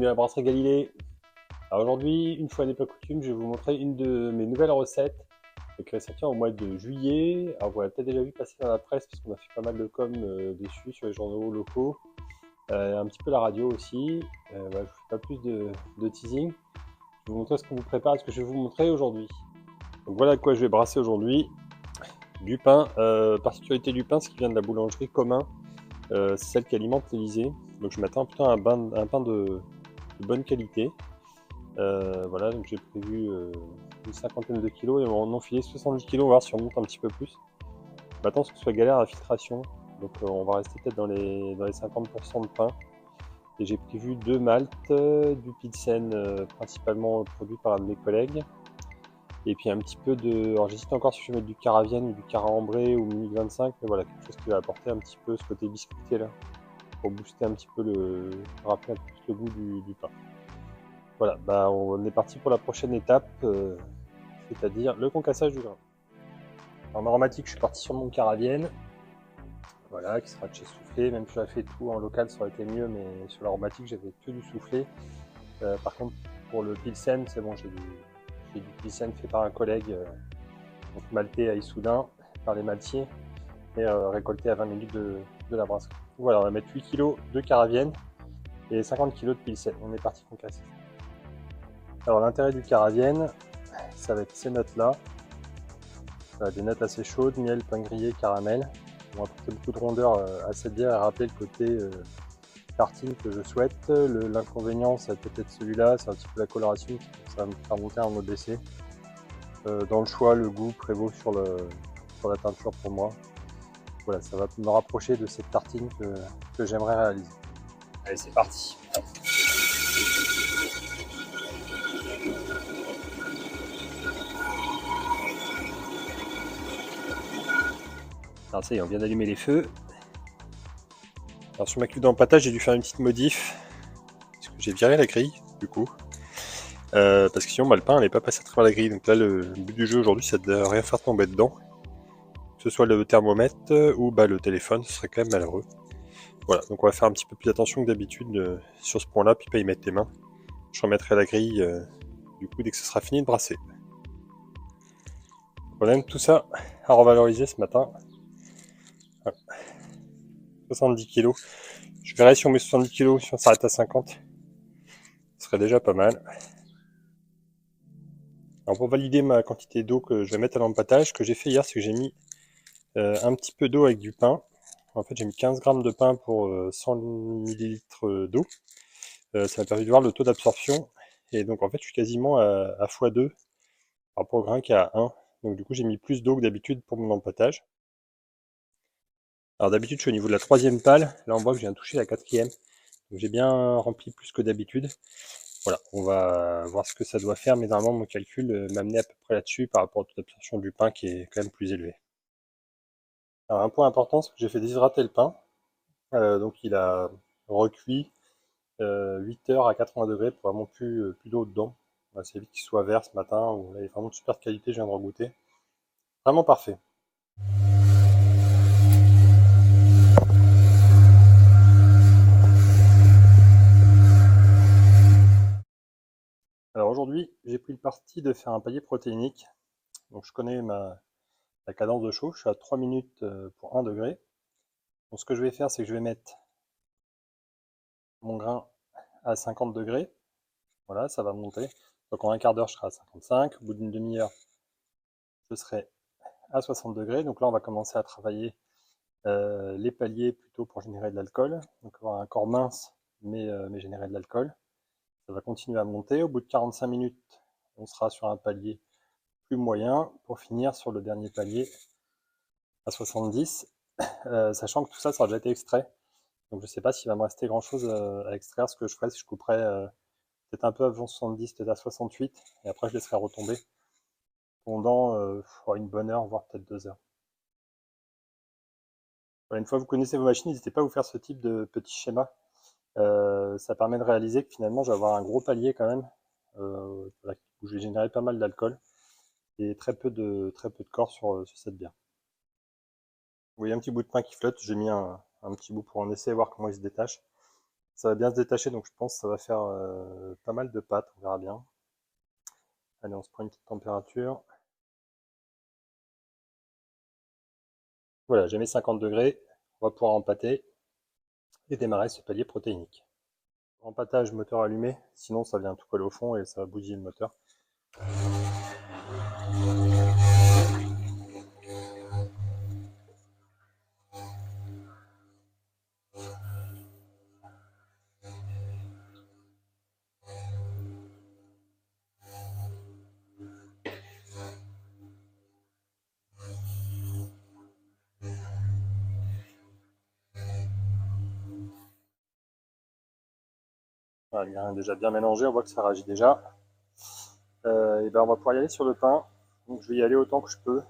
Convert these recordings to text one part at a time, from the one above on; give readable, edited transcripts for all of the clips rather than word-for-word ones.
bienvenue à la brasserie Galilée. Alors aujourd'hui, une fois n'est pas coutume, je vais vous montrer une de mes nouvelles recettes qui est sortie au mois de juillet. Alors vous l'avez peut-être déjà vu passer dans la presse parce qu'on a fait pas mal de com dessus sur les journaux locaux, un petit peu la radio aussi. Voilà, je ne fais pas plus de teasing. Je vais vous montrer ce qu'on vous prépare et ce que je vais vous montrer aujourd'hui. Donc voilà de quoi je vais brasser aujourd'hui. Du pain, particularité du pain, ce qui vient de la boulangerie Commun, c'est celle qui alimente l'Elysée. Donc je m'attends plutôt à un pain de bonne qualité. Voilà, donc j'ai prévu une cinquantaine de kilos et on en enfilé 70 kilos, on va voir si on monte un petit peu plus. Maintenant, ce que ce soit galère à filtration, donc on va rester peut-être dans les 50% de pain. Et j'ai prévu 2 maltes, du Pilsen principalement produit par un de mes collègues. Et puis un petit peu de. Alors j'hésite encore si je vais mettre du Caravienne ou du Cara-Ambré ou Munich 25, mais voilà, quelque chose qui va apporter un petit peu ce côté biscuité là, pour booster un petit peu rappeler un peu plus le goût du pain. Voilà, bah on est parti pour la prochaine étape, c'est-à-dire le concassage du grain. En aromatique, je suis parti sur mon Caravienne, voilà, qui sera de chez Soufflé. Même si j'avais fait tout en local, ça aurait été mieux, mais sur l'aromatique, j'avais que du Soufflé. Par contre, pour le Pilsen, c'est bon, j'ai du Pilsen fait par un collègue, donc maltais à Issoudun, par les maltiers, et récolté à 20 minutes de la brasserie. Voilà, on va mettre 8 kg de Caravienne et 50 kg de Pilsen. On est parti concasser. Alors l'intérêt du Caravienne, ça va être ces notes-là. Des notes assez chaudes, miel, pain grillé, caramel. On va apporter beaucoup de rondeur à cette bière et rappeler le côté tartine que je souhaite. L'inconvénient, ça va peut-être celui-là, c'est un petit peu la coloration, ça va me faire monter en OBC. Dans le choix, le goût prévaut sur la teinture pour moi. Voilà, ça va me rapprocher de cette tartine que j'aimerais réaliser. Allez, c'est parti. Alors ça y est, on vient d'allumer les feux. Alors sur ma cuve d'empâtage, j'ai dû faire une petite modif, parce que j'ai viré la grille, du coup. Parce que sinon, le pain n'est pas passé à travers la grille. Donc là, le but du jeu aujourd'hui, c'est de rien faire tomber dedans. Que ce soit le thermomètre ou le téléphone, ce serait quand même malheureux. Voilà, donc on va faire un petit peu plus attention que d'habitude sur ce point-là, puis pas y mettre les mains. Je remettrai la grille du coup dès que ce sera fini de brasser. On aime tout ça à revaloriser ce matin. Voilà. 70 kg. Je verrai si on met 70 kg, si on s'arrête à 50. Ce serait déjà pas mal. Alors pour valider ma quantité d'eau que je vais mettre à l'empâtage, ce que j'ai fait hier, c'est que j'ai mis un petit peu d'eau avec du pain. En fait, j'ai mis 15 grammes de pain pour 100 ml d'eau. Ça m'a permis de voir le taux d'absorption. Et donc, en fait, je suis quasiment à x2 par rapport au grain qui est à 1. Donc, du coup, j'ai mis plus d'eau que d'habitude pour mon empâtage. Alors, d'habitude, je suis au niveau de la 3e palle. Là, on voit que je viens de toucher la 4e. Donc, j'ai bien rempli plus que d'habitude. Voilà, on va voir ce que ça doit faire. Mais normalement, mon calcul m'amenait à peu près là-dessus par rapport au taux d'absorption du pain qui est quand même plus élevé. Alors, un point important, c'est que j'ai fait déshydrater le pain. Donc, il a recuit 8 heures à 80 degrés pour vraiment plus d'eau dedans. C'est vite qu'il soit vert ce matin. Il est vraiment de super qualité, je viens de regoûter. Vraiment parfait. Alors aujourd'hui, j'ai pris le parti de faire un palier protéinique. Donc je connais la cadence de chaud, je suis à 3 minutes pour 1 degré. Donc ce que je vais faire, c'est que je vais mettre mon grain à 50 degrés. Voilà, ça va monter. Donc en un quart d'heure, je serai à 55. Au bout d'une demi-heure, je serai à 60 degrés. Donc là, on va commencer à travailler les paliers plutôt pour générer de l'alcool. Donc avoir un corps mince, mais générer de l'alcool. Ça va continuer à monter. Au bout de 45 minutes, on sera sur un palier plus moyen pour finir sur le dernier palier à 70, sachant que tout ça, ça a déjà été extrait. Donc je ne sais pas s'il va me rester grand chose à extraire. Ce que je ferai, c'est que je couperai peut-être un peu avant 70, peut-être à 68, et après je laisserai retomber pendant une bonne heure, voire peut-être 2 heures. Voilà, une fois que vous connaissez vos machines, n'hésitez pas à vous faire ce type de petit schéma. Ça permet de réaliser que finalement, je vais avoir un gros palier quand même, où je vais générer pas mal d'alcool et très peu de corps sur cette bière. Vous voyez un petit bout de pain qui flotte, j'ai mis un petit bout pour en essayer, voir comment il se détache. Ça va bien se détacher, donc je pense que ça va faire pas mal de pâtes, on verra bien. Allez, on se prend une petite température. Voilà, j'ai mis 50 degrés. On va pouvoir empâter et démarrer ce palier protéinique. Empâtage, moteur allumé, sinon ça vient tout coller au fond et ça va bousiller le moteur. Voilà, il est déjà bien mélangé, on voit que ça réagit déjà. Et ben on va pouvoir y aller sur le pain. Donc je vais y aller autant que je peux.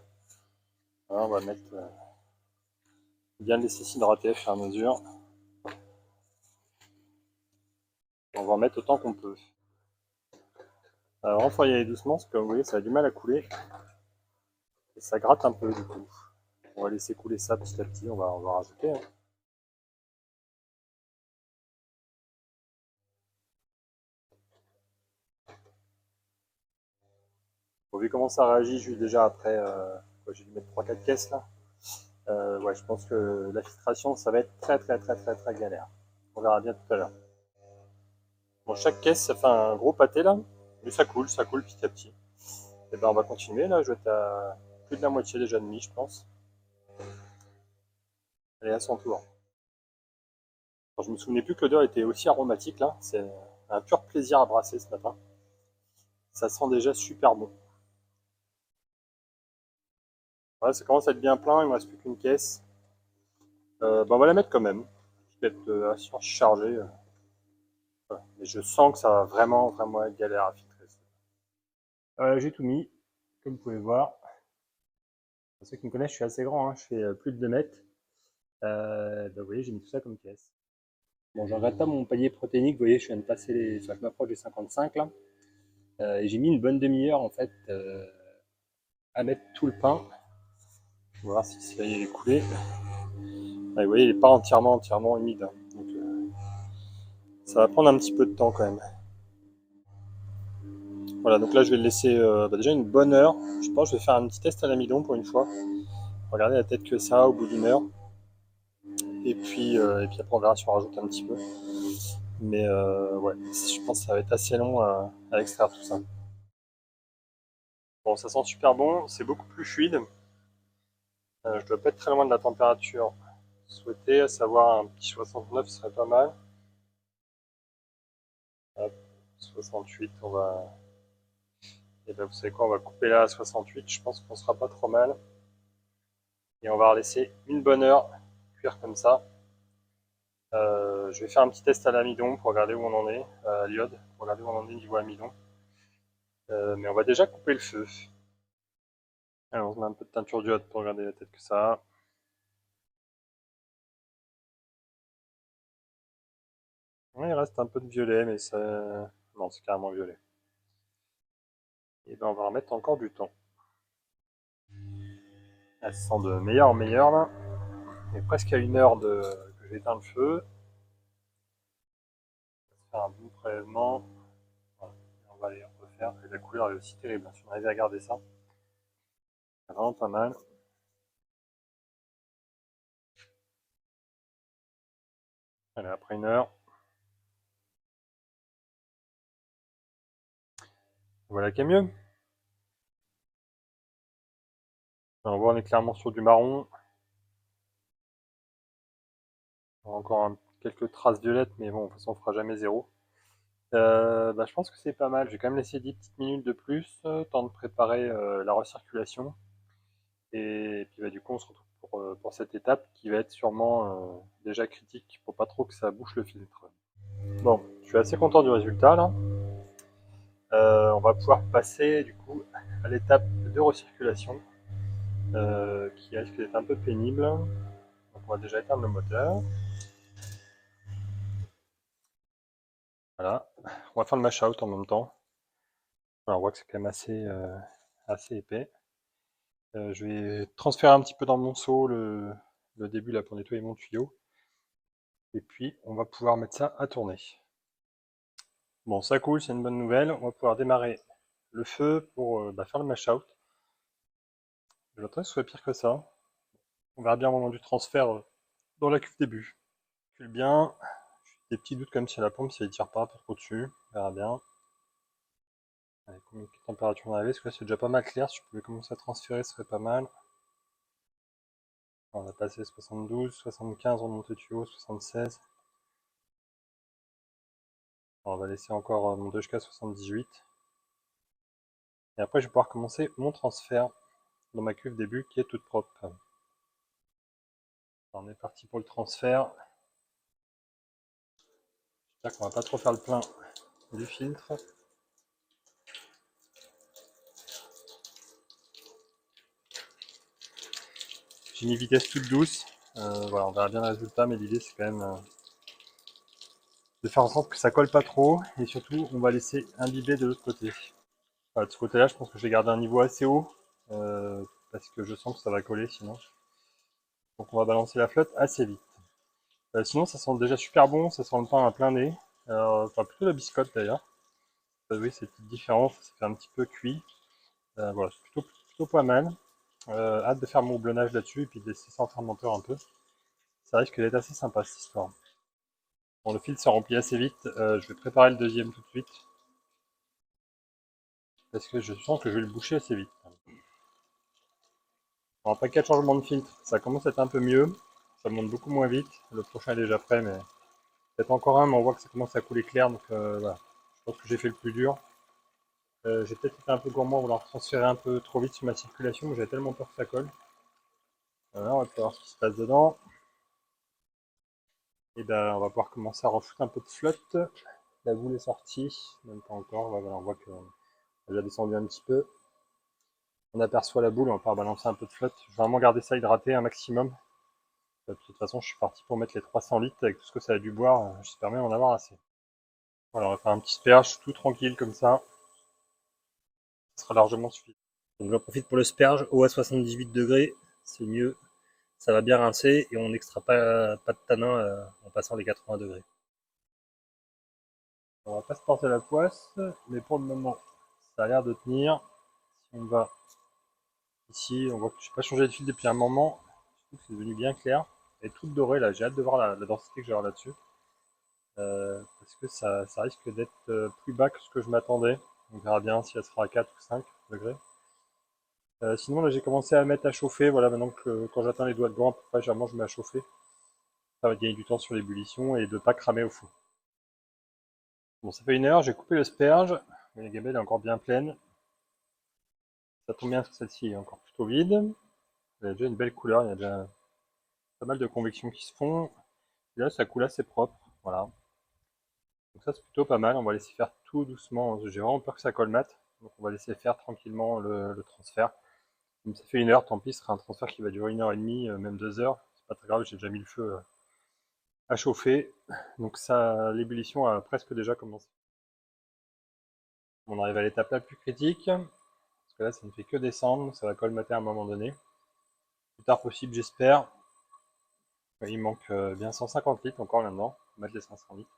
Voilà, on va mettre bien le laisser s'hydrater au fur et à mesure. On va en mettre autant qu'on peut. Alors il faut y aller doucement parce que vous voyez ça a du mal à couler. Et ça gratte un peu du coup. On va laisser couler ça petit à petit, on va rajouter. Hein. Bon, vu comment ça réagit, juste déjà après, j'ai dû mettre 3-4 caisses là. Ouais, je pense que la filtration, ça va être très galère. On verra bien tout à l'heure. Bon, chaque caisse, ça fait un gros pâté là, mais ça coule petit à petit. Et ben on va continuer là, je vais être à plus de la moitié déjà de demi, je pense. Allez, à son tour. Alors, je me souvenais plus que l'odeur était aussi aromatique là, c'est un pur plaisir à brasser ce matin. Ça sent déjà super bon. Voilà, ça commence à être bien plein, il me reste plus qu'une caisse. On va la mettre quand même. Je vais être assez surchargé. Voilà. Mais je sens que ça va vraiment être galère à filtrer. J'ai tout mis, comme vous pouvez voir. Pour ceux qui me connaissent, je suis assez grand, hein, je fais plus de 2 mètres. Vous voyez, j'ai mis tout ça comme caisse. Bon, je regrette pas mon palier protéinique, vous voyez, je viens de passer les. Enfin, je m'approche des 55 là. Et j'ai mis une bonne demi-heure en fait à mettre tout le pain. On va voir si ça y est coulé. Ah, vous voyez, il n'est pas entièrement humide. Hein. Donc, ça va prendre un petit peu de temps quand même. Voilà, donc là je vais le laisser déjà une bonne heure. Je pense que je vais faire un petit test à l'amidon pour une fois. Regardez la tête que ça a au bout d'une heure. Et puis après on verra si on rajoute un petit peu. Mais ouais, je pense que ça va être assez long à extraire tout ça. Bon, ça sent super bon, c'est beaucoup plus fluide. Je dois pas être très loin de la température souhaitée, à savoir un petit 69 serait pas mal. Hop, 68, on va. Et ben vous savez quoi, on va couper là à 68, je pense qu'on sera pas trop mal. Et on va laisser une bonne heure cuire comme ça. Je vais faire un petit test à l'amidon pour regarder où on en est, à l'iode, pour regarder où on en est niveau amidon. Mais on va déjà couper le feu. Alors on se met un peu de teinture d'iode pour regarder la tête que ça a. Ouais, il reste un peu de violet, mais ça. Non, c'est carrément violet. Et ben on va remettre encore du temps. Elle se sent de meilleur en meilleur là. On est presque à une heure que j'ai éteint le feu. On va faire un bon prélèvement. Voilà. On va les refaire. Et la couleur est aussi terrible. Si on arrive à garder ça, c'est vraiment pas mal. Allez, après une heure. Voilà qui est mieux. On voit on est clairement sur du marron. Encore quelques traces violettes, mais bon, de toute façon on fera jamais zéro. Je pense que c'est pas mal. Je vais quand même laisser 10 petites minutes de plus, temps de préparer la recirculation. Et puis du coup, on se retrouve pour cette étape qui va être sûrement déjà critique pour pas trop que ça bouche le filtre. Bon, je suis assez content du résultat là. On va pouvoir passer du coup à l'étape de recirculation qui risque d'être un peu pénible. Donc on va déjà éteindre le moteur. Voilà. On va faire le mash out en même temps. Alors, on voit que c'est quand même assez épais. Je vais transférer un petit peu dans mon seau le début là pour nettoyer mon tuyau. Et puis on va pouvoir mettre ça à tourner. Bon, ça coule, c'est une bonne nouvelle. On va pouvoir démarrer le feu pour faire le mash out. Je voudrais que ce soit pire que ça. On verra bien au moment du transfert dans la cuve début. Cule bien. J'ai des petits doutes comme si la pompe, si elle tire pas trop dessus. On verra bien. Allez, combien de température on avait? Parce que là c'est déjà pas mal clair. Si je pouvais commencer à transférer, ce serait pas mal. On a passé 72, 75 en monte tuyau, 76. On va laisser encore monter jusqu'à 78. Et après, je vais pouvoir commencer mon transfert dans ma cuve début qui est toute propre. On est parti pour le transfert. J'espère qu'on va pas trop faire le plein du filtre. J'ai mis vitesse toute douce. Voilà, on verra bien le résultat, mais l'idée c'est quand même de faire en sorte que ça colle pas trop. Et surtout, on va laisser imbiber de l'autre côté. Voilà, de ce côté-là, je pense que je vais garder un niveau assez haut. Parce que je sens que ça va coller sinon. Donc on va balancer la flotte assez vite. Sinon, ça sent déjà super bon, ça sent le pain à plein nez. Enfin, plutôt la biscotte d'ailleurs. Oui, cette petite différence, ça fait un petit peu cuit. Voilà, c'est plutôt pas mal. Hâte de faire mon houblonnage là-dessus et puis de laisser ça en fermenteur un peu. Ça risque d'être assez sympa cette histoire. Bon, le filtre se remplit assez vite. Je vais préparer le deuxième tout de suite. Parce que je sens que je vais le boucher assez vite. Bon, après 4 changements de filtre, ça commence à être un peu mieux. Ça monte beaucoup moins vite. Le prochain est déjà prêt, mais peut-être encore un, mais on voit que ça commence à couler clair. Donc voilà, je pense que j'ai fait le plus dur. J'ai peut-être été un peu gourmand, vouloir transférer un peu trop vite sur ma circulation, mais j'ai tellement peur que ça colle. Voilà, on va voir ce qui se passe dedans. Et ben, on va pouvoir commencer à refoutre un peu de flotte. La boule est sortie, même pas encore. Voilà, on voit qu'elle a descendu un petit peu. On aperçoit la boule, on va pouvoir balancer un peu de flotte. Je vais vraiment garder ça hydraté un maximum. De toute façon, je suis parti pour mettre les 300 litres avec tout ce que ça a dû boire. J'espère bien en avoir assez. Voilà, on va faire un petit sperge tout tranquille comme ça. Ça sera largement suffisant. Donc j'en profite pour le sperge, eau à 78 degrés, c'est mieux. Ça va bien rincer et on n'extrait pas de tanin en passant les 80 degrés. On va pas se porter la poisse, mais pour le moment, ça a l'air de tenir. Si on va ici, on voit que je n'ai pas changé de fil depuis un moment. Je trouve que c'est devenu bien clair. Elle est toute dorée là, j'ai hâte de voir la densité que j'ai là-dessus. Parce que ça risque d'être plus bas que ce que je m'attendais. On verra bien si elle sera à 4 ou 5 degrés. Sinon là j'ai commencé à mettre à chauffer, voilà maintenant que quand j'atteins les doigts de gant, à peu près généralement je mets à chauffer. Ça va gagner du temps sur l'ébullition et de ne pas cramer au fond. Bon, ça fait 1 heure, j'ai coupé le sperge. La gamelle est encore bien pleine. Ça tombe bien parce que celle-ci est encore plutôt vide. Elle a déjà une belle couleur, il y a déjà pas mal de convections qui se font. Et là, ça coule assez propre. Voilà. Donc ça, c'est plutôt pas mal. On va laisser faire tout doucement. J'ai vraiment peur que ça colle mat. Donc on va laisser faire tranquillement le transfert. Comme ça fait 1 heure, tant pis, ce sera un transfert qui va durer 1 heure et demie, même 2 heures. C'est pas très grave, j'ai déjà mis le feu à chauffer. Donc ça, l'ébullition a presque déjà commencé. On arrive à l'étape la plus critique. Parce que là, ça ne fait que descendre. Ça va colmater à un moment donné. Le plus tard possible, j'espère. Il manque bien 150 litres encore là-dedans. On va mettre les 500 litres.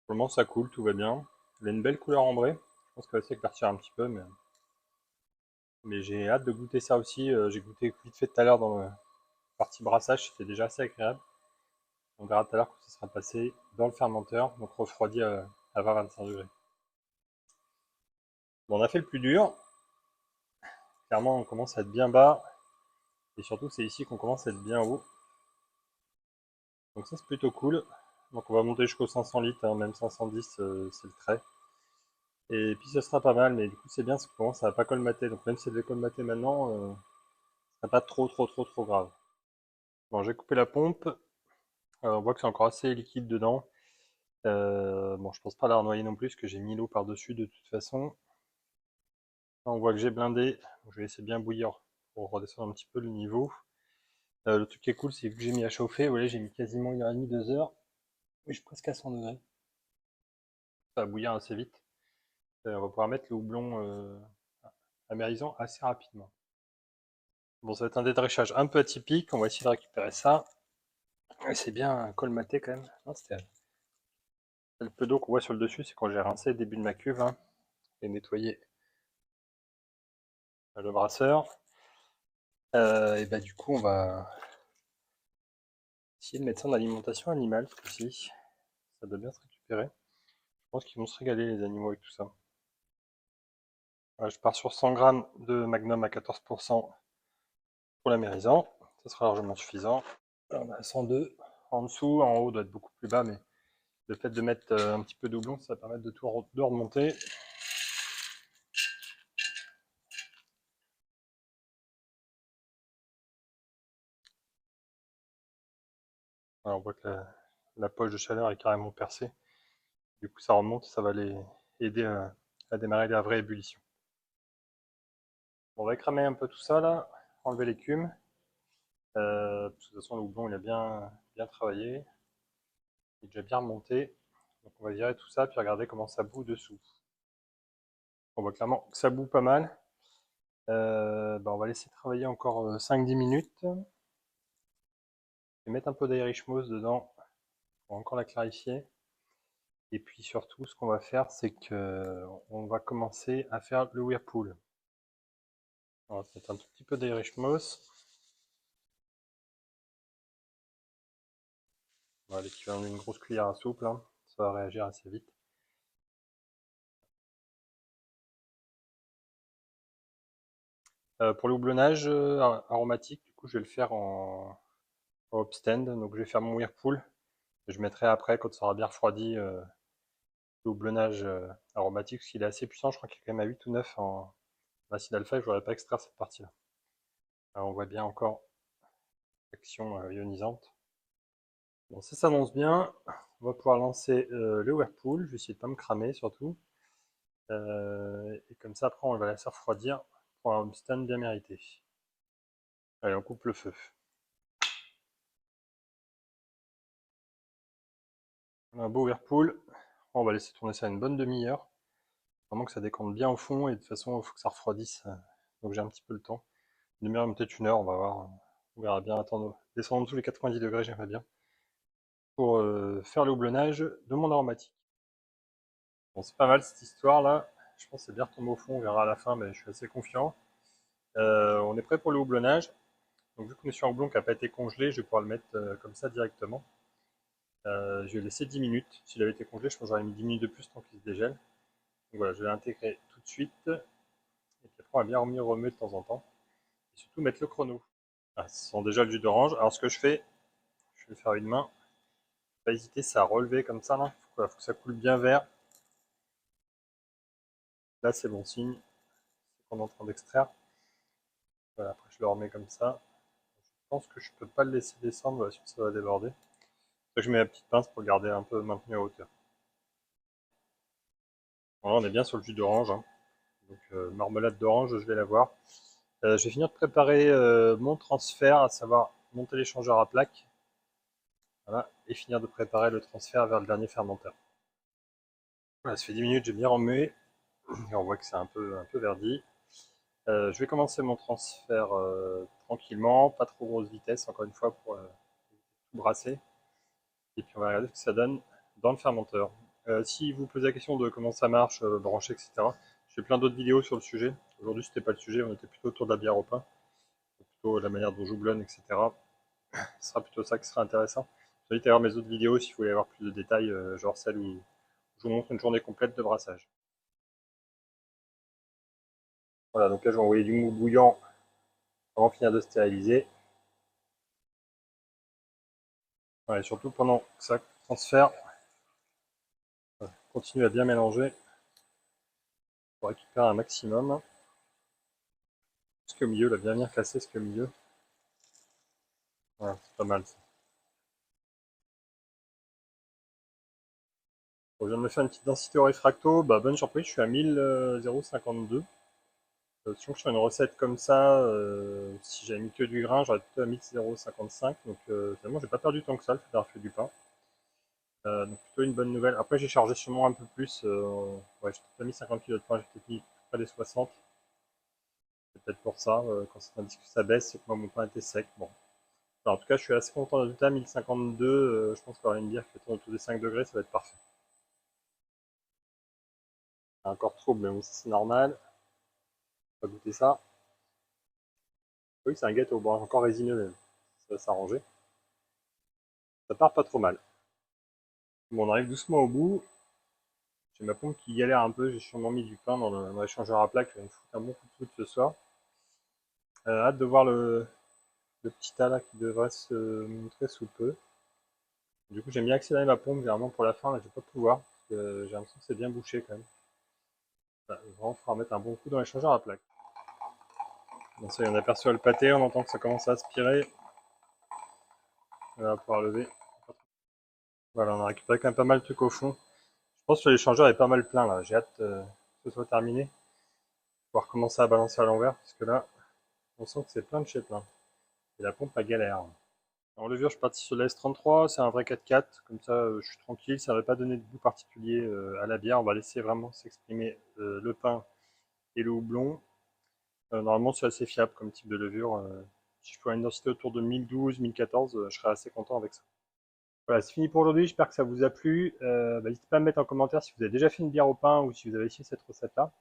Pour le moment, ça coule, tout va bien. Elle a une belle couleur ambrée. Je pense qu'elle va s'éclaircir un petit peu, mais j'ai hâte de goûter ça aussi. J'ai goûté vite fait tout à l'heure dans la partie brassage, c'était déjà assez agréable. On verra tout à l'heure quand ça sera passé dans le fermenteur, donc refroidi à 20-25 degrés. Bon, on a fait le plus dur. Clairement, on commence à être bien bas. Et surtout, c'est ici qu'on commence à être bien haut. Donc ça, c'est plutôt cool. Donc on va monter jusqu'aux 500 litres, hein, même 510, c'est le trait. Et puis ça sera pas mal, mais du coup c'est bien parce que ça va pas colmater. Donc même si ça devait colmater maintenant, ce serait pas trop grave. Bon, j'ai coupé la pompe. On voit que c'est encore assez liquide dedans. Bon, je pense pas la renoyer non plus, parce que j'ai mis l'eau par-dessus de toute façon. Là, on voit que j'ai blindé. Je vais laisser bien bouillir pour redescendre un petit peu le niveau. Le truc qui est cool, c'est que j'ai mis à chauffer. Vous voyez, j'ai mis quasiment 1 heure et demie, 2 heures. Oui, je suis presque à 100 degrés. Ça va bouillir assez vite. On va pouvoir mettre le houblon amérisant assez rapidement. Bon, ça va être un dédréchage un peu atypique. On va essayer de récupérer ça. Ouais, c'est bien colmaté quand même. Non, le peu d'eau qu'on voit sur le dessus, c'est quand j'ai rincé le début de ma cuve hein, et nettoyé le brasseur. Et bah du coup, on va essayer de mettre ça en alimentation animale ce coup-ci. Ça doit bien se récupérer. Je pense qu'ils vont se régaler les animaux avec tout ça. Voilà, je pars sur 100 grammes de Magnum à 14% pour la mérisan. Ça sera largement suffisant. Alors, on a 102 en dessous, en haut doit être beaucoup plus bas, mais le fait de mettre un petit peu de houblon, ça va permettre de remonter. Alors, on voit que la poche de chaleur est carrément percée. Du coup, ça remonte, ça va les aider à démarrer la vraie ébullition. On va écramer un peu tout ça là, enlever l'écume. Parce que de toute façon, le houblon il a bien travaillé, il est déjà bien remonté. Donc on va virer tout ça, puis regarder comment ça bout dessous. On voit clairement que ça bout pas mal. On va laisser travailler encore 5-10 minutes. Et mettre un peu d'Irish Moss dedans pour encore la clarifier. Et puis surtout, ce qu'on va faire, c'est que on va commencer à faire le whirlpool. On va mettre un tout petit peu d'Irish Moss. Voilà, l'équivalent d'une grosse cuillère à soupe, là. Ça va réagir assez vite. Pour le houblonnage aromatique, du coup, je vais le faire en hopstand. Donc, je vais faire mon whirlpool. Je mettrai après, quand ça aura bien refroidi, le houblonnage aromatique, parce qu'il est assez puissant. Je crois qu'il est quand même à 8 ou 9 en acide alpha. Et je ne voudrais pas extraire cette partie-là. On voit bien encore l'action ionisante. Bon, ça s'annonce bien. On va pouvoir lancer le whirlpool. Je vais essayer de ne pas me cramer surtout. Et comme ça, après, on va la laisser refroidir pour un stand bien mérité. Allez, on coupe le feu. On a un beau whirlpool. On va laisser tourner ça une bonne demi-heure. Vraiment que ça décante bien au fond. Et de toute façon, il faut que ça refroidisse. Donc j'ai un petit peu le temps. Une demi-heure, peut-être une heure, on va voir. On verra bien. Attendre. Descendre en dessous les 90 degrés, j'aimerais bien. Pour faire le houblonnage de mon aromatique. Bon, c'est pas mal cette histoire-là. Je pense que c'est bien retombé au fond. On verra à la fin, mais je suis assez confiant. On est prêt pour le houblonnage. Donc vu qu'on est sur un houblon qui n'a pas été congelé, je vais pouvoir le mettre comme ça directement. Je vais laisser 10 minutes. S'il avait été congelé, je pense que j'aurais mis 10 minutes de plus tant qu'il se dégèle. Donc voilà, je vais l'intégrer tout de suite. Et puis après, on va bien remuer de temps en temps. Et surtout mettre le chrono. Ah, ça sent déjà le jus d'orange. Alors ce que je fais, je vais faire une main. Pas hésiter, c'est à relever comme ça. Là. Faut que ça coule bien vert. Là, c'est bon signe. C'est qu'on est en train d'extraire. Voilà, après, je le remets comme ça. Je pense que je peux pas le laisser descendre, voilà, sinon ça va déborder. Donc, je mets la petite pince pour garder un peu maintenu à hauteur. Voilà, on est bien sur le jus d'orange. Hein. Donc, marmelade d'orange, je vais l'avoir. Je vais finir de préparer mon transfert, à savoir monter l'échangeur à plaque. Voilà, et finir de préparer le transfert vers le dernier fermenteur. Voilà, ça fait 10 minutes, j'ai bien remué. Et on voit que c'est un peu verdi. Je vais commencer mon transfert tranquillement, pas trop grosse vitesse, encore une fois, pour tout brasser. Et puis on va regarder ce que ça donne dans le fermenteur. Si vous posez la question de comment ça marche, brancher, etc., j'ai plein d'autres vidéos sur le sujet. Aujourd'hui, c'était pas le sujet, on était plutôt autour de la bière au pain, plutôt la manière dont je houblonne, etc. Ce sera plutôt ça qui sera intéressant. Je vous invite à voir mes autres vidéos si vous voulez avoir plus de détails, genre celle où je vous montre une journée complète de brassage. Voilà, donc là, je vais envoyer du mou bouillant avant de finir de stériliser. Voilà, et surtout pendant que ça transfère, continue à bien mélanger pour récupérer un maximum. Jusqu'au milieu, là, bien classé jusqu'au milieu. Voilà, c'est pas mal ça. Bon, je viens de me faire une petite densité au réfracto. Bah, bonne surprise, je suis à 1052. Sur une recette comme ça, si j'avais mis que du grain, j'aurais plutôt à 1055. Donc finalement, j'ai pas perdu tant que ça, le fait d'avoir fait du pain. Donc plutôt une bonne nouvelle. Après, j'ai chargé sûrement un peu plus. Ouais, j'ai pas mis 50 kg de pain, j'ai peut-être mis près des 60. C'est peut-être pour ça. Quand ça indique que ça baisse, c'est que moi, mon pain était sec. Bon, Alors, en tout cas, je suis assez content du résultat, 1052. Je pense qu'avoir une bière qui tourne autour des 5 degrés, ça va être parfait. Encore trop, mais bon, ça c'est normal. On va goûter ça. Oui, c'est un gâteau, bon, encore résineux même. Ça va s'arranger. Ça part pas trop mal. Bon, on arrive doucement au bout. J'ai ma pompe qui galère un peu, j'ai sûrement mis du pain dans l'échangeur à plaque, je vais me foutre un bon coup de foot ce soir. Hâte de voir le petit tas là qui devrait se montrer sous peu. Du coup, j'aime bien accélérer ma pompe, généralement pour la fin, là je vais pas pouvoir, parce que j'ai l'impression que c'est bien bouché quand même. Voilà, vraiment, il faudra mettre un bon coup dans l'échangeur à plaque. Bon, ça, on aperçoit le pâté, on entend que ça commence à aspirer. On va pouvoir lever. Voilà, on a récupéré quand même pas mal de trucs au fond. Je pense que l'échangeur est pas mal plein là, j'ai hâte que ce soit terminé. Pouvoir commencer à balancer à l'envers, parce que là, on sent que c'est plein de chez plein. Et la pompe, a galère. En levure, je suis parti sur la S33, c'est un vrai 4x4, comme ça je suis tranquille, ça ne va pas donner de goût particulier à la bière, on va laisser vraiment s'exprimer le pain et le houblon. Normalement c'est assez fiable comme type de levure, si je peux avoir une densité autour de 1012-1014, je serais assez content avec ça. Voilà, c'est fini pour aujourd'hui, j'espère que ça vous a plu. N'hésitez pas à me mettre en commentaire si vous avez déjà fait une bière au pain ou si vous avez essayé cette recette-là.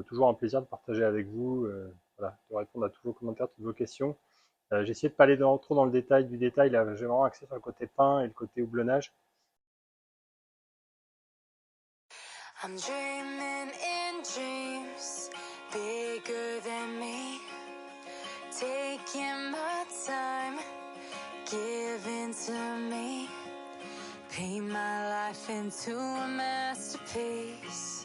Toujours un plaisir de partager avec vous, voilà, de répondre à tous vos commentaires, toutes vos questions. J'ai essayé de pas aller trop dans le détail du détail, là j'ai vraiment axé sur le côté pain et le côté houblonnage. I'm dreaming in dreams bigger than me, taking my time, giving to me, paint my life into a masterpiece.